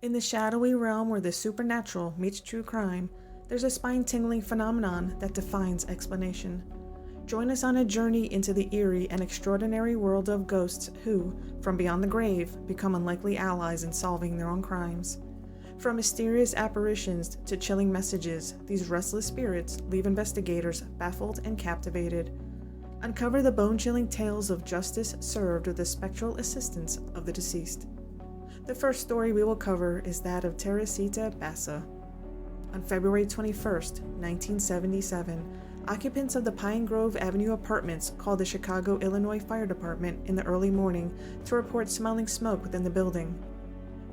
In the shadowy realm where the supernatural meets true crime, there's a spine-tingling phenomenon that defies explanation. Join us on a journey into the eerie and extraordinary world of ghosts who, from beyond the grave, become unlikely allies in solving their own crimes. From mysterious apparitions to chilling messages, these restless spirits leave investigators baffled and captivated. Uncover the bone-chilling tales of justice served with the spectral assistance of the deceased. The first story we will cover is that of Teresita Basa. On February 21, 1977, occupants of the Pine Grove Avenue apartments called the Chicago, Illinois Fire Department in the early morning to report smelling smoke within the building.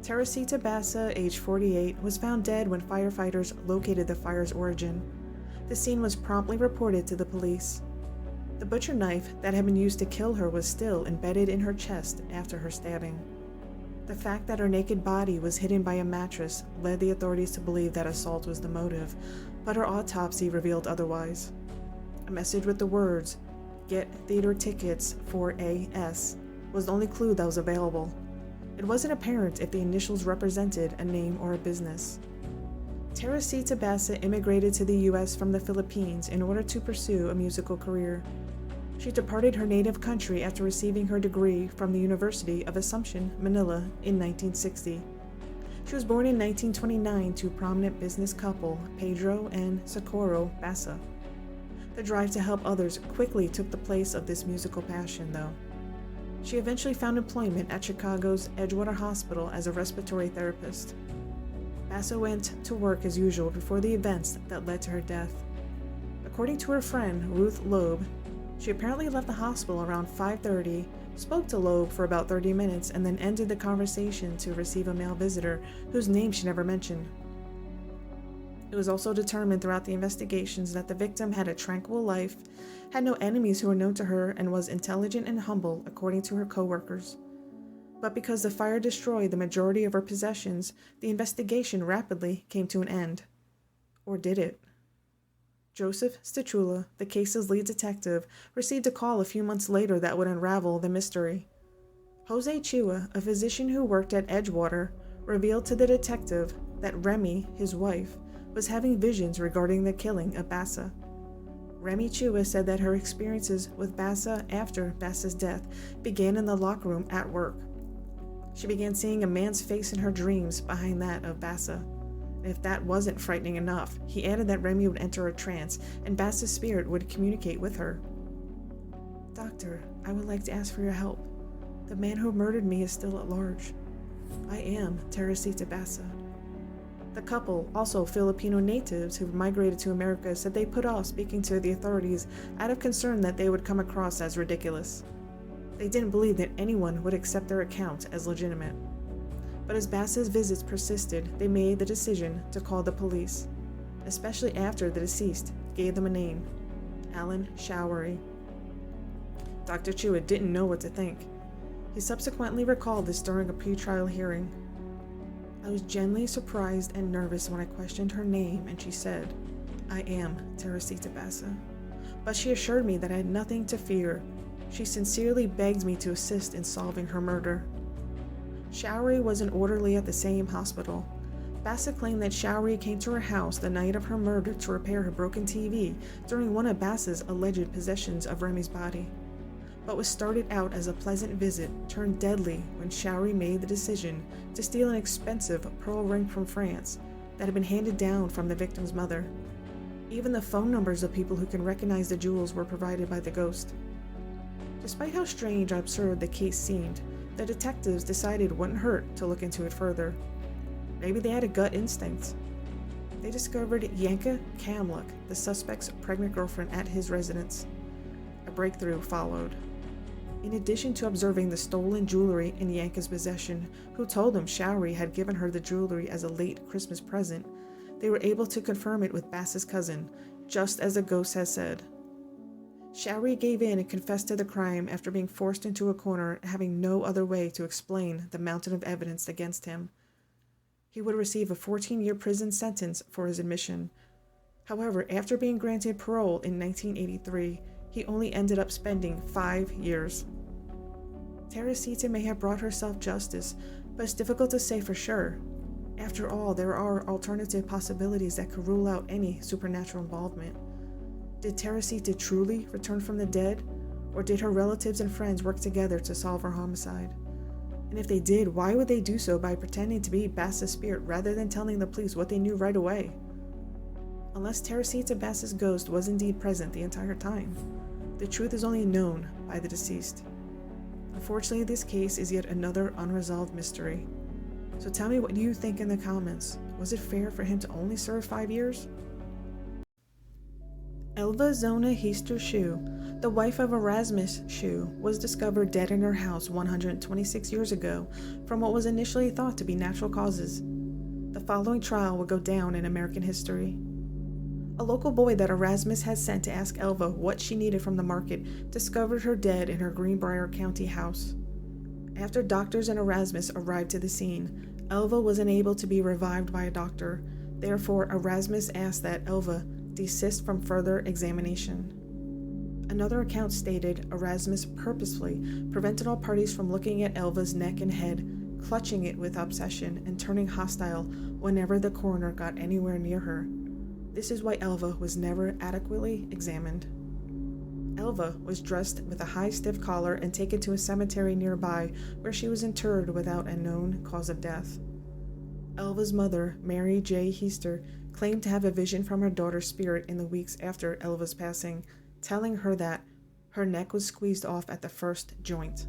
Teresita Basa, age 48, was found dead when firefighters located the fire's origin. The scene was promptly reported to the police. The butcher knife that had been used to kill her was still embedded in her chest after her stabbing. The fact that her naked body was hidden by a mattress led the authorities to believe that assault was the motive, but her autopsy revealed otherwise. A message with the words, "Get theater tickets for AS," was the only clue that was available. It wasn't apparent if the initials represented a name or a business. Teresita Basa immigrated to the U.S. from the Philippines in order to pursue a musical career. She departed her native country after receiving her degree from the University of Assumption, Manila in 1960. She was born in 1929 to a prominent business couple, Pedro and Socorro Basa. The drive to help others quickly took the place of this musical passion, though. She eventually found employment at Chicago's Edgewater Hospital as a respiratory therapist. Basa went to work as usual before the events that led to her death. According to her friend, Ruth Loeb, she apparently left the hospital around 5:30, spoke to Loeb for about 30 minutes, and then ended the conversation to receive a male visitor whose name she never mentioned. It was also determined throughout the investigations that the victim had a tranquil life, had no enemies who were known to her, and was intelligent and humble, according to her co-workers. But because the fire destroyed the majority of her possessions, the investigation rapidly came to an end. Or did it? Joseph Stachula, the case's lead detective, received a call a few months later that would unravel the mystery. Jose Chua, a physician who worked at Edgewater, revealed to the detective that Remy, his wife, was having visions regarding the killing of Basa. Remy Chua said that her experiences with Basa after Basa's death began in the locker room at work. She began seeing a man's face in her dreams behind that of Basa. If that wasn't frightening enough, he added that Remy would enter a trance and Basa's spirit would communicate with her. "Doctor, I would like to ask for your help. The man who murdered me is still at large. I am Teresita Basa." The couple, also Filipino natives who migrated to America, said they put off speaking to the authorities out of concern that they would come across as ridiculous. They didn't believe that anyone would accept their account as legitimate. But as Basa's visits persisted, they made the decision to call the police, especially after the deceased gave them a name, Alan Showery. Dr. Chua didn't know what to think. He subsequently recalled this during a pretrial hearing. "I was genuinely surprised and nervous when I questioned her name and she said, 'I am Teresita Basa.' But she assured me that I had nothing to fear. She sincerely begged me to assist in solving her murder." Showery was an orderly at the same hospital. Basa claimed that Showery came to her house the night of her murder to repair her broken TV during one of Basa's alleged possessions of Remy's body. But what started out as a pleasant visit turned deadly when Showery made the decision to steal an expensive pearl ring from France that had been handed down from the victim's mother. Even the phone numbers of people who can recognize the jewels were provided by the ghost. Despite how strange and absurd the case seemed, the detectives decided it wouldn't hurt to look into it further. Maybe they had a gut instinct. They discovered Yanka Kamluk, the suspect's pregnant girlfriend, at his residence. A breakthrough followed. In addition to observing the stolen jewelry in Yanka's possession, who told them Showery had given her the jewelry as a late Christmas present, they were able to confirm it with Basa's cousin, just as the ghost had said. Showery gave in and confessed to the crime after being forced into a corner and having no other way to explain the mountain of evidence against him. He would receive a 14-year prison sentence for his admission. However, after being granted parole in 1983, he only ended up spending 5 years. Teresita may have brought herself justice, but it's difficult to say for sure. After all, there are alternative possibilities that could rule out any supernatural involvement. Did Teresita truly return from the dead, or did her relatives and friends work together to solve her homicide? And if they did, why would they do so by pretending to be Basa's spirit rather than telling the police what they knew right away? Unless Teresita Basa's ghost was indeed present the entire time, the truth is only known by the deceased. Unfortunately, this case is yet another unresolved mystery. So tell me what you think in the comments. Was it fair for him to only serve 5 years? Elva Zona Heaster Shue, the wife of Erasmus Shue, was discovered dead in her house 126 years ago from what was initially thought to be natural causes. The following trial would go down in American history. A local boy that Erasmus had sent to ask Elva what she needed from the market discovered her dead in her Greenbrier County house. After doctors and Erasmus arrived to the scene, Elva was unable to be revived by a doctor. Therefore, Erasmus asked that Elva desist from further examination. Another account stated Erasmus purposefully prevented all parties from looking at Elva's neck and head, clutching it with obsession and turning hostile whenever the coroner got anywhere near her. This is why Elva was never adequately examined. Elva was dressed with a high stiff collar and taken to a cemetery nearby where she was interred without a known cause of death. Elva's mother, Mary J. Heaster, claimed to have a vision from her daughter's spirit in the weeks after Elva's passing, telling her that her neck was squeezed off at the first joint.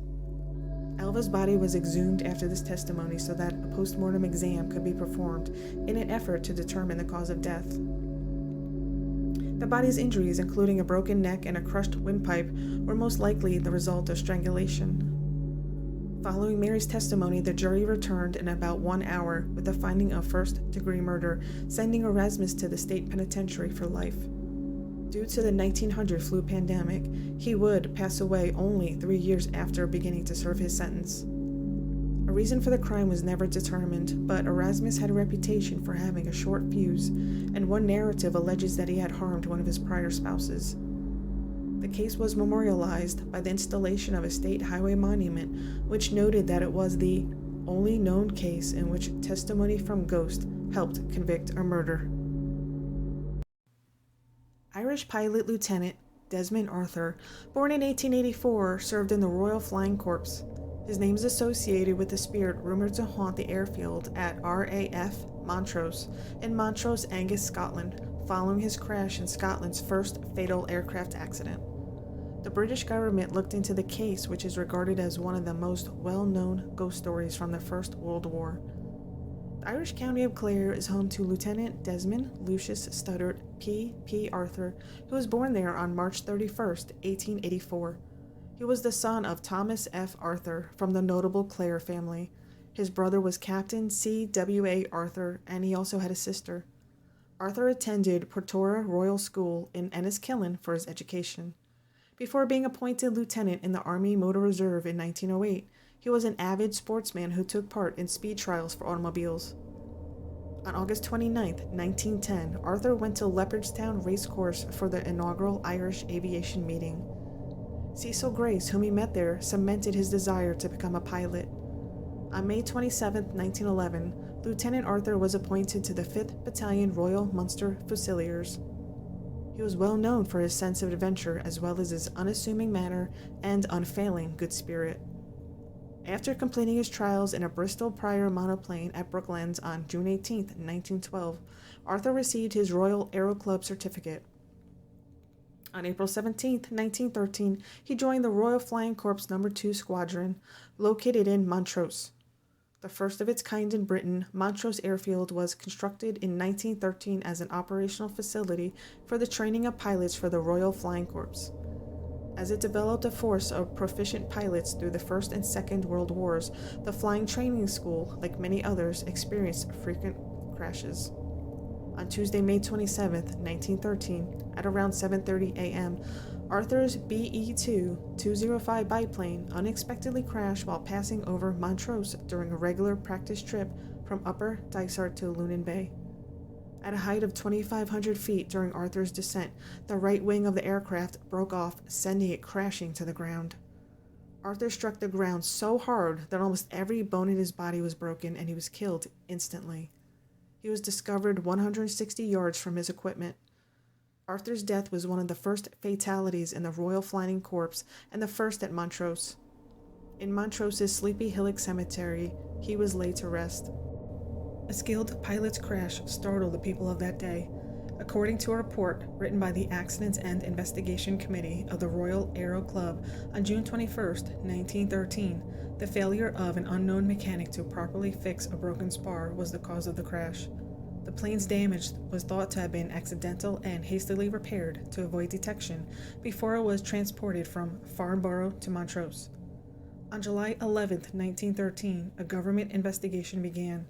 Elva's body was exhumed after this testimony so that a post-mortem exam could be performed in an effort to determine the cause of death. The body's injuries, including a broken neck and a crushed windpipe, were most likely the result of strangulation. Following Mary's testimony, the jury returned in about 1 hour with the finding of first-degree murder, sending Erasmus to the state penitentiary for life. Due to the 1900 flu pandemic, he would pass away only 3 years after beginning to serve his sentence. A reason for the crime was never determined, but Erasmus had a reputation for having a short fuse, and one narrative alleges that he had harmed one of his prior spouses. The case was memorialized by the installation of a state highway monument, which noted that it was the only known case in which testimony from ghosts helped convict a murder. Irish pilot Lieutenant Desmond Arthur, born in 1884, served in the Royal Flying Corps. His name is associated with the spirit rumored to haunt the airfield at RAF Montrose in Montrose, Angus, Scotland, following his crash in Scotland's first fatal aircraft accident. The British government looked into the case, which is regarded as one of the most well-known ghost stories from the First World War. The Irish county of Clare is home to Lieutenant Desmond Lucius Studdert P. Arthur, who was born there on March 31, 1884. He was the son of Thomas F. Arthur from the notable Clare family. His brother was Captain C.W.A. Arthur, and he also had a sister. Arthur attended Portora Royal School in Enniskillen for his education. Before being appointed lieutenant in the Army Motor Reserve in 1908, he was an avid sportsman who took part in speed trials for automobiles. On August 29, 1910, Arthur went to Leopardstown Racecourse for the inaugural Irish aviation meeting. Cecil Grace, whom he met there, cemented his desire to become a pilot. On May 27, 1911, Lieutenant Arthur was appointed to the 5th Battalion Royal Munster Fusiliers. He was well known for his sense of adventure as well as his unassuming manner and unfailing good spirit. After completing his trials in a Bristol Prior monoplane at Brooklands on June 18, 1912, Arthur received his Royal Aero Club certificate. On April 17, 1913, he joined the Royal Flying Corps No. 2 Squadron, located in Montrose. The first of its kind in Britain, Montrose Airfield was constructed in 1913 as an operational facility for the training of pilots for the Royal Flying Corps. As it developed a force of proficient pilots through the First and Second World Wars, the Flying Training School, like many others, experienced frequent crashes. On Tuesday, May 27, 1913, at around 7:30 a.m., Arthur's BE-2-205 biplane unexpectedly crashed while passing over Montrose during a regular practice trip from Upper Dysart to Lunan Bay. At a height of 2,500 feet during Arthur's descent, the right wing of the aircraft broke off, sending it crashing to the ground. Arthur struck the ground so hard that almost every bone in his body was broken, and he was killed instantly. He was discovered 160 yards from his equipment. Arthur's death was one of the first fatalities in the Royal Flying Corps and the first at Montrose. In Montrose's Sleepy Hillock Cemetery, he was laid to rest. A skilled pilot's crash startled the people of that day. According to a report written by the Accidents and Investigation Committee of the Royal Aero Club on June 21, 1913, the failure of an unknown mechanic to properly fix a broken spar was the cause of the crash. The plane's damage was thought to have been accidental and hastily repaired to avoid detection before it was transported from Farnborough to Montrose. On July 11, 1913, a government investigation began.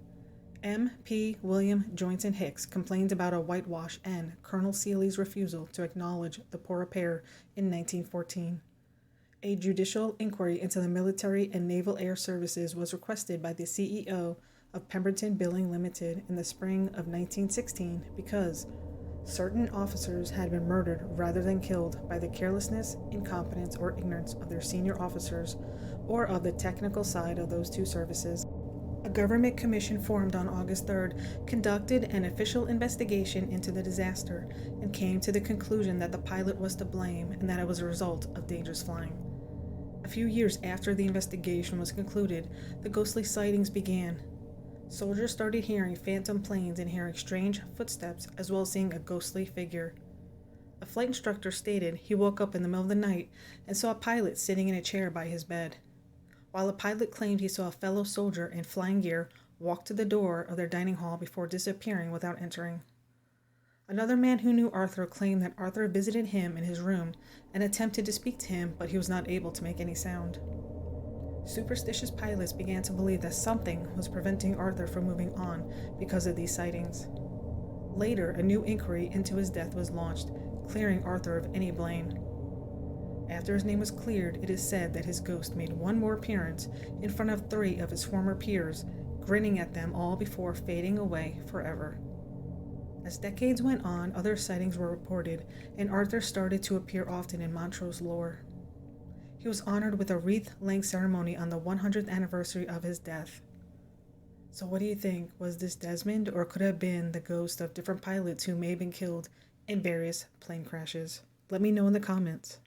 M.P. William Joynton Hicks complained about a whitewash and Colonel Seeley's refusal to acknowledge the poor repair in 1914. A judicial inquiry into the military and naval air services was requested by the CEO of Pemberton Billing Limited in the spring of 1916 because certain officers had been murdered rather than killed by the carelessness, incompetence, or ignorance of their senior officers or of the technical side of those two services. A government commission formed on August 3rd conducted an official investigation into the disaster and came to the conclusion that the pilot was to blame and that it was a result of dangerous flying. A few years after the investigation was concluded, the ghostly sightings began. Soldiers started hearing phantom planes and hearing strange footsteps, as well as seeing a ghostly figure. A flight instructor stated he woke up in the middle of the night and saw a pilot sitting in a chair by his bed, while a pilot claimed he saw a fellow soldier in flying gear walk to the door of their dining hall before disappearing without entering. Another man who knew Arthur claimed that Arthur visited him in his room and attempted to speak to him, but he was not able to make any sound. Superstitious pilots began to believe that something was preventing Arthur from moving on because of these sightings. Later, a new inquiry into his death was launched, clearing Arthur of any blame. After his name was cleared, it is said that his ghost made one more appearance in front of 3 of his former peers, grinning at them all before fading away forever. As decades went on, other sightings were reported, and Arthur started to appear often in Montrose lore. He was honored with a wreath-laying ceremony on the 100th anniversary of his death. So what do you think? Was this Desmond, or could it have been the ghost of different pilots who may have been killed in various plane crashes? Let me know in the comments.